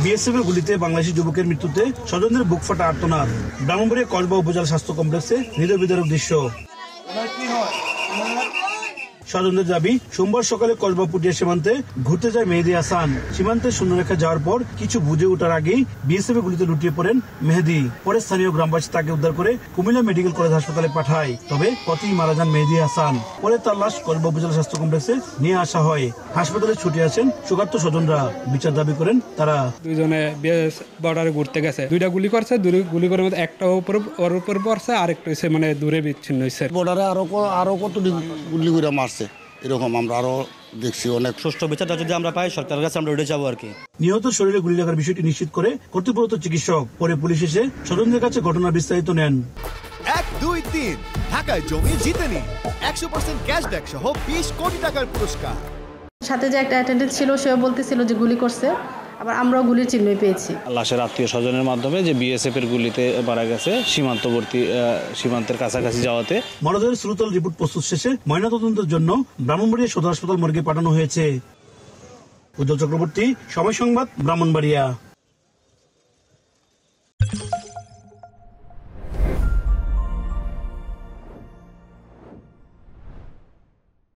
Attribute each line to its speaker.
Speaker 1: BSF এর গুলিতে বাংলাদেশি যুবকের মৃত্যুতে স্বজনদের বুক ফাটা আর্তনাদ। ব্রাহ্মণবাড়িয়া কসবা উপজেলা স্বাস্থ্য কমপ্লেক্সে হৃদয় বিদারক দৃশ্য। স্বজনদের দাবি, সোমবার সকালে কসবা পুটিয়া সীমান্তে ঘুরতে যায় মেহেদী হাসান। সীমান্তের শূন্যরেখা যাওয়ার পর কিছু বুঝে ওঠার আগেই বিএসএফ এর গুলিতে লুটিয়ে পড়েন মেহেদী। পরে স্থানীয় গ্রামবাসী তাকে উদ্ধার করে কুমিল্লা মেডিকেল কলেজ হাসপাতালে পাঠায়। তবে পথেই মারা যান মেহেদী হাসান। পরে তার লাশ কসবা উপজেলা স্বাস্থ্য কমপ্লেক্সে নিয়ে আসা হয়। হাসপাতালে ছুটে আসেন শোকার্ত স্বজনরা। বিচার দাবি করেন তারা।
Speaker 2: দুইজনে বর্ডারে ঘুরতে গেছে, দুইটা গুলি করছে, গুলি করার মধ্যে একটা ওর উপর পড়ছে, আরেকটা হচ্ছে মানে দূরে বিচ্ছিন্ন হয়েছে।
Speaker 3: বর্ডারে আরো কত গুলি করে মারছে, এরকম আমরা আরো দেখছি অনেক।
Speaker 4: সুষ্ঠু বিচারটা যদি আমরা পাই সরকারের কাছে আমরা উঠে যাবো আর কি।
Speaker 1: নিহত শরীরে গুলি লাগার বিষয়টি নিশ্চিত করে কর্তব্যরত চিকিৎসক। পরে পুলিশ এসে স্বজনদের কাছে ঘটনার বিস্তারিত নেন।
Speaker 5: 1, 2, 3 ঢাকায় জমি জিতে নিন 100% ক্যাশব্যাক সহ 20 কোটি টাকার পুরস্কার।
Speaker 6: সাথে যে একটা অ্যাটেন্ডেন্ট ছিল, সেও বলতেছিল যে গুলি করছে, আবার আমরাও গুলির চিহ্নই পেয়েছি।
Speaker 7: লাশের আত্মীয় স্বজনের মাধ্যমে যে বিএসএফ এর গুলিতে মারা গেছে সীমান্তের কাছাকাছি যাওয়াতে।
Speaker 1: মরদেহের শ্রুতল রিপোর্ট প্রস্তুত শেষে ময়নাতদন্তের জন্য ব্রাহ্মণবাড়িয়া সদর হাসপাতাল মর্গে পাঠানো হয়েছে। উজ্জ্বল চক্রবর্তী, সময় সংবাদ, ব্রাহ্মণবাড়িয়া।